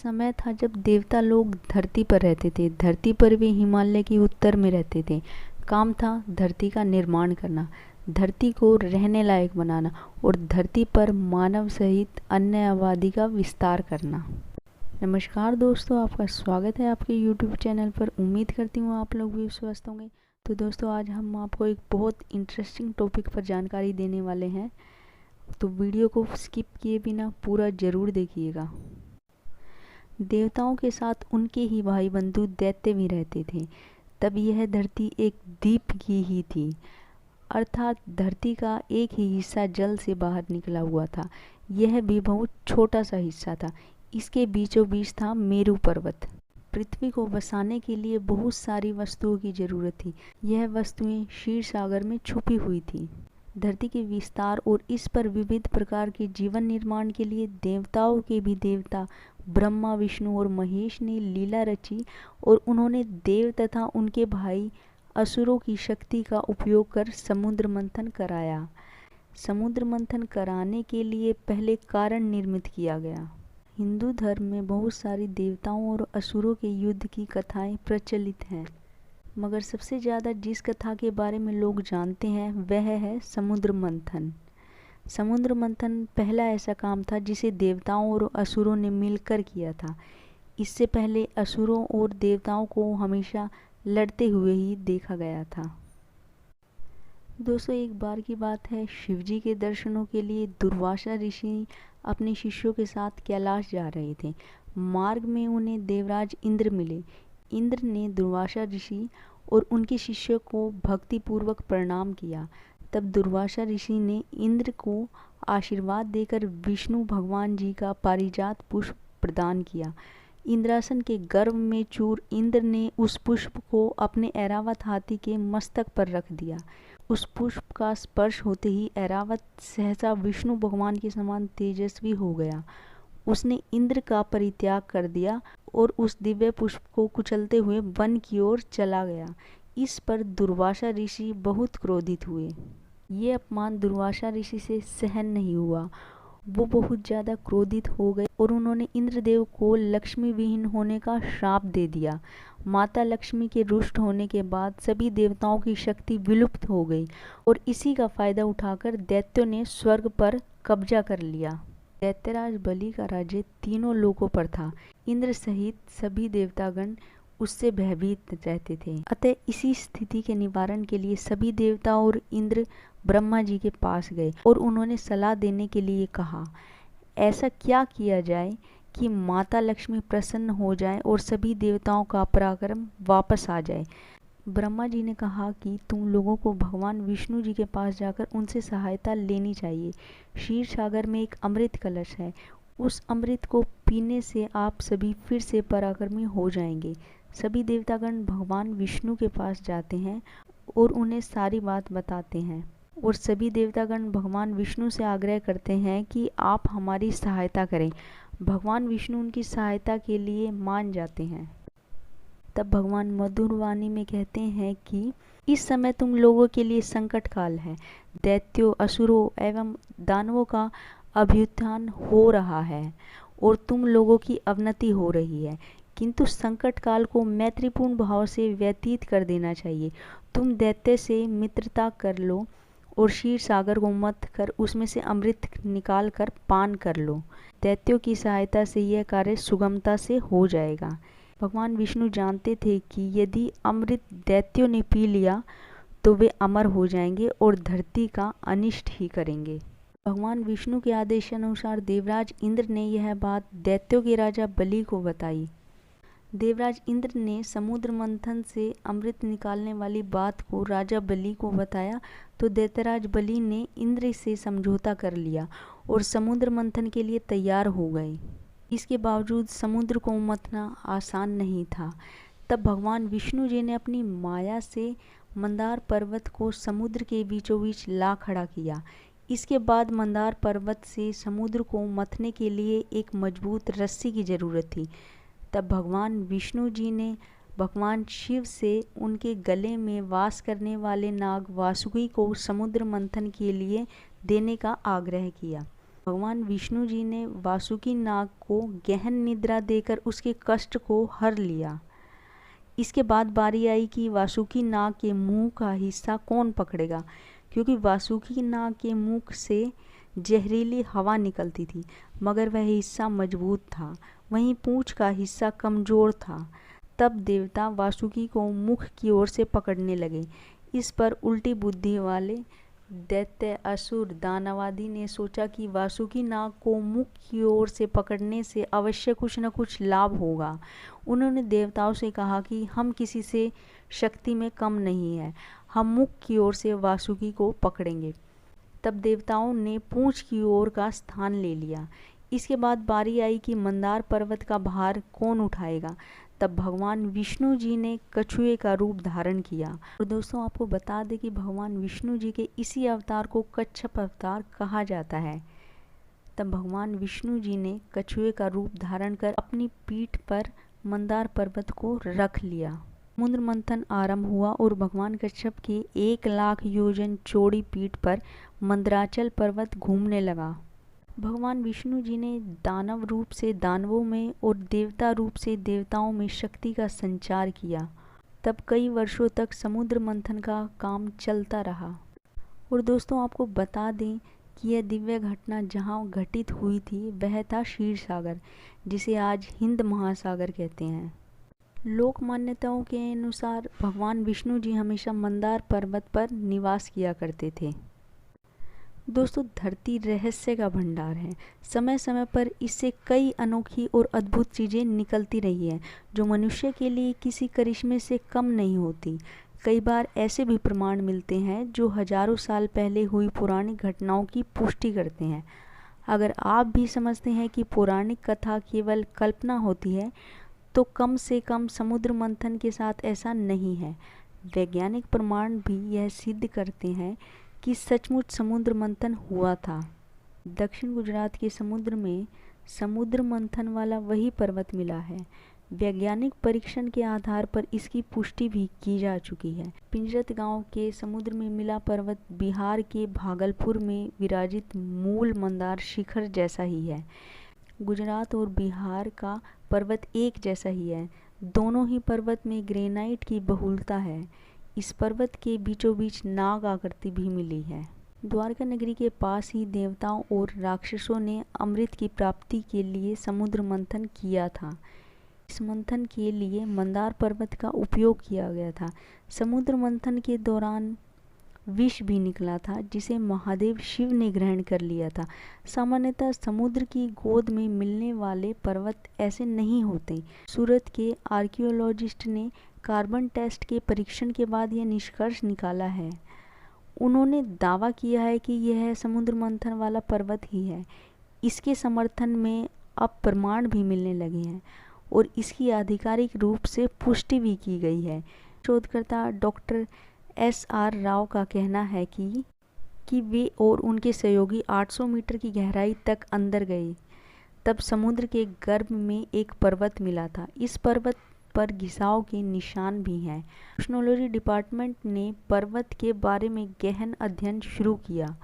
समय था जब देवता लोग धरती पर रहते थे। धरती पर भी हिमालय के उत्तर में रहते थे। काम था धरती का निर्माण करना, धरती को रहने लायक बनाना और धरती पर मानव सहित अन्य आबादी का विस्तार करना। नमस्कार दोस्तों, आपका स्वागत है आपके YouTube चैनल पर। उम्मीद करती हूँ आप लोग भी स्वस्थ होंगे। तो दोस्तों, आज हम आपको एक बहुत इंटरेस्टिंग टॉपिक पर जानकारी देने वाले हैं, तो वीडियो को स्किप किए बिना पूरा ज़रूर देखिएगा। देवताओं के साथ उनके ही भाई बंधु दैत्य भी रहते थे। तब यह धरती एक द्वीप की ही थी, अर्थात धरती का एक ही हिस्सा जल से बाहर निकला हुआ था। यह भी बहुत छोटा सा हिस्सा था। इसके बीचों बीच था मेरू पर्वत। पृथ्वी को बसाने के लिए बहुत सारी वस्तुओं की जरूरत थी। यह वस्तुएं क्षीर सागर में छुपी हुई थी। धरती के विस्तार और इस पर विविध प्रकार के जीवन निर्माण के लिए देवताओं के भी देवता ब्रह्मा, विष्णु और महेश ने लीला रची और उन्होंने देव तथा उनके भाई असुरों की शक्ति का उपयोग कर समुद्र मंथन कराया। समुद्र मंथन कराने के लिए पहले कारण निर्मित किया गया। हिंदू धर्म में बहुत सारी देवताओं और असुरों के युद्ध की कथाएं प्रचलित हैं, मगर सबसे ज़्यादा जिस कथा के बारे में लोग जानते हैं वह है समुद्र मंथन। समुद्र मंथन पहला ऐसा काम था जिसे देवताओं और असुरों ने मिलकर किया था। इससे पहले असुरों और देवताओं को हमेशा लड़ते हुए ही देखा गया था। दोस्तों, एक बार की बात है, शिवजी के दर्शनों के लिए दुर्वासा ऋषि अपने शिष्यों के साथ कैलाश जा रहे थे। मार्ग में उन्हें देवराज इंद्र मिले। इंद्र ने दुर्वासा ऋषि और उनके शिष्यों को भक्तिपूर्वक प्रणाम किया। तब दुर्वासा ऋषि ने इंद्र को आशीर्वाद देकर विष्णु भगवान जी का पारिजात पुष्प प्रदान किया। इंद्रासन के गर्भ में चूर इंद्र ने उस पुष्प को अपने ऐरावत हाथी के मस्तक पर रख दिया। उस पुष्प का स्पर्श होते ही ऐरावत सहसा विष्णु भगवान के समान तेजस्वी हो गया। उसने इंद्र का परित्याग कर दिया और उस दिव्य पुष्प को कुचलते हुए वन की ओर चला गया। इस पर दुर्वासा ऋषि बहुत क्रोधित हुए। ये अपमान दुर्वासा ऋषि से सहन नहीं हुआ। वो बहुत ज़्यादा क्रोधित हो गए और उन्होंने इंद्रदेव को लक्ष्मी विहीन होने का श्राप दे दिया। माता लक्ष्मी के रुष्ट होने के बाद सभी देवताओं की शक्ति विलुप्त हो गई और इसी का फायदा उठाकर दैत्यों ने स्वर्ग पर कब्जा कर लिया। दैत्यराज बलि का राज्य तीनों लोकों पर था। इंद्र सहित सभी देवतागण उससे भयभीत रहते थे। अतः इसी स्थिति के निवारण के लिए सभी देवता और इंद्र ब्रह्मा जी के पास गए और उन्होंने सलाह देने के लिए कहा, ऐसा क्या किया जाए कि माता लक्ष्मी प्रसन्न हो जाए और सभी देवताओं का पराक्रम वापस आ जाए। ब्रह्मा जी ने कहा कि तुम लोगों को भगवान विष्णु जी के पास जाकर उनसे सहायता लेनी चाहिए। क्षीर सागर में एक अमृत कलश है, उस अमृत को पीने से आप सभी फिर से पराक्रमी हो जाएंगे। सभी देवतागण भगवान विष्णु के पास जाते हैं और उन्हें सारी बात बताते हैं और सभी देवतागण भगवान विष्णु से आग्रह करते हैं कि आप हमारी सहायता करें। भगवान विष्णु उनकी सहायता के लिए मान जाते हैं। तब भगवान मधुर वाणी में कहते हैं कि इस समय तुम लोगों के लिए संकट काल है। दैत्यों, असुरों एवं दानवों का अभ्युत्थान हो रहा है और तुम लोगों की अवनति हो रही है, किंतु संकट काल को मैत्रीपूर्ण भाव से व्यतीत कर देना चाहिए। तुम दैत्य से मित्रता कर लो और क्षीर सागर को मथ कर उसमें से अमृत निकाल कर पान कर लो। दैत्यों की सहायता से यह कार्य सुगमता से हो जाएगा। भगवान विष्णु जानते थे कि यदि अमृत दैत्यों ने पी लिया तो वे अमर हो जाएंगे और धरती का अनिष्ट ही करेंगे। भगवान विष्णु के आदेशानुसार देवराज इंद्र ने यह बात दैत्यों के राजा बलि को बताई। देवराज इंद्र ने समुद्र मंथन से अमृत निकालने वाली बात को राजा बलि को बताया तो दैत्यराज बलि ने इंद्र से समझौता कर लिया और समुद्र मंथन के लिए तैयार हो गए। इसके बावजूद समुद्र को मथना आसान नहीं था। तब भगवान विष्णु जी ने अपनी माया से मंदार पर्वत को समुद्र के बीचों बीच ला खड़ा किया। इसके बाद मंदार पर्वत से समुद्र को मथने के लिए एक मजबूत रस्सी की जरूरत थी। तब भगवान विष्णु जी ने भगवान शिव से उनके गले में वास करने वाले नाग वासुकी को समुद्र मंथन के लिए देने का आग्रह किया। भगवान विष्णु जी ने वासुकी नाग को गहन निद्रा देकर उसके कष्ट को हर लिया। इसके बाद बारी आई कि वासुकी नाग के मुंह का हिस्सा कौन पकड़ेगा, क्योंकि वासुकी नाग के मुख से जहरीली हवा निकलती थी, मगर वह हिस्सा मजबूत था, वहीं पूंछ का हिस्सा कमजोर था। तब देवता वासुकी को मुख की ओर से पकड़ने लगे। इस पर उल्टी बुद्धि वाले दैत्य, असुर, दानवादी ने सोचा कि वासुकी नाग को मुख की ओर से पकड़ने से अवश्य कुछ न कुछ लाभ होगा। उन्होंने देवताओं से कहा कि हम किसी से शक्ति में कम नहीं है, हम मुख की ओर से वासुकी को पकड़ेंगे। तब देवताओं ने पूंछ की ओर का स्थान ले लिया। इसके बाद बारी आई कि मंदार पर्वत का भार कौन उठाएगा। तब भगवान विष्णु जी ने कछुए का रूप धारण किया। और दोस्तों, आपको बता दें कि भगवान विष्णु जी के इसी अवतार को कच्छप अवतार कहा जाता है। तब भगवान विष्णु जी ने कछुए का रूप धारण कर अपनी पीठ पर मंदार पर्वत को रख लिया। समुद्र मंथन आरंभ हुआ और भगवान कच्छप की 1,00,000 योजन चौड़ी पीठ पर मंदराचल पर्वत घूमने लगा। भगवान विष्णु जी ने दानव रूप से दानवों में और देवता रूप से देवताओं में शक्ति का संचार किया। तब कई वर्षों तक समुद्र मंथन का काम चलता रहा। और दोस्तों, आपको बता दें कि यह दिव्य घटना जहां घटित हुई थी वह था क्षीर सागर, जिसे आज हिंद महासागर कहते हैं। लोक मान्यताओं के अनुसार भगवान विष्णु जी हमेशा मंदार पर्वत पर निवास किया करते थे। दोस्तों, धरती रहस्य का भंडार है। समय समय पर इससे कई अनोखी और अद्भुत चीज़ें निकलती रही हैं, जो मनुष्य के लिए किसी करिश्मे से कम नहीं होती। कई बार ऐसे भी प्रमाण मिलते हैं जो हजारों साल पहले हुई पुरानी घटनाओं की पुष्टि करते हैं। अगर आप भी समझते हैं कि पौराणिक कथा केवल कल्पना होती है, तो कम से कम समुद्र मंथन के साथ ऐसा नहीं है। वैज्ञानिक प्रमाण भी यह सिद्ध करते हैं कि सचमुच समुद्र मंथन हुआ था। दक्षिण गुजरात के समुद्र में समुद्र मंथन वाला वही पर्वत मिला है। वैज्ञानिक परीक्षण के आधार पर इसकी पुष्टि भी की जा चुकी है। पिंजरत गांव के समुद्र में मिला पर्वत बिहार के भागलपुर में विराजित मूल मंदार शिखर जैसा ही है। गुजरात और बिहार का पर्वत एक जैसा ही है। दोनों ही पर्वत में ग्रेनाइट की बहुलता है। इस पर्वत के बीचों बीच नाग आकृति भी मिली है। द्वारका नगरी के पास ही देवताओं और राक्षसों ने अमृत की प्राप्ति के लिए समुद्र मंथन किया था। इस मंथन के लिए मंदार पर्वत का उपयोग किया गया था। समुद्र मंथन के दौरान विष भी निकला था, जिसे महादेव शिव ने ग्रहण कर लिया था। सामान्यतः समुद्र की गोद में मिलने वाले पर्वत ऐसे नहीं होते। सूरत के आर्कियोलॉजिस्ट ने कार्बन टेस्ट के परीक्षण के बाद यह निष्कर्ष निकाला है। उन्होंने दावा किया है कि यह समुद्र मंथन वाला पर्वत ही है। इसके समर्थन में अब प्रमाण भी मिलने लगे हैं और इसकी आधिकारिक रूप से पुष्टि भी की गई है। शोधकर्ता डॉक्टर SR राव का कहना है कि वे और उनके सहयोगी 800 मीटर की गहराई तक अंदर गए, तब समुद्र के गर्भ में एक पर्वत मिला था। इस पर्वत पर घिसाव के निशान भी हैं। ओशनोलॉजी डिपार्टमेंट ने पर्वत के बारे में गहन अध्ययन शुरू किया।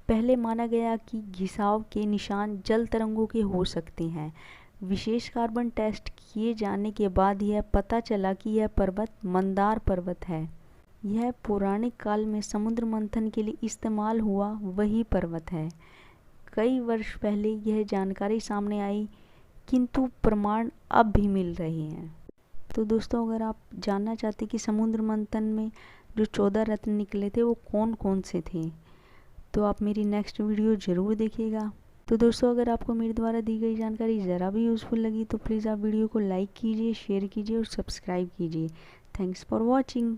पहले माना गया कि घिसाव के निशान जल तरंगों के हो सकते हैं। विशेष कार्बन टेस्ट किए जाने के बाद यह पता चला कि यह पर्वत मंदार पर्वत है। यह पौराणिक काल में समुद्र मंथन के लिए इस्तेमाल हुआ वही पर्वत है। कई वर्ष पहले यह जानकारी सामने आई, किंतु प्रमाण अब भी मिल रहे हैं। तो दोस्तों, अगर आप जानना चाहते कि समुद्र मंथन में जो 14 रत्न निकले थे वो कौन कौन से थे, तो आप मेरी नेक्स्ट वीडियो ज़रूर देखिएगा। तो दोस्तों, अगर आपको मेरे द्वारा दी गई जानकारी ज़रा भी यूज़फुल लगी तो प्लीज़ आप वीडियो को लाइक कीजिए, शेयर कीजिए और सब्सक्राइब कीजिए। Thanks for watching.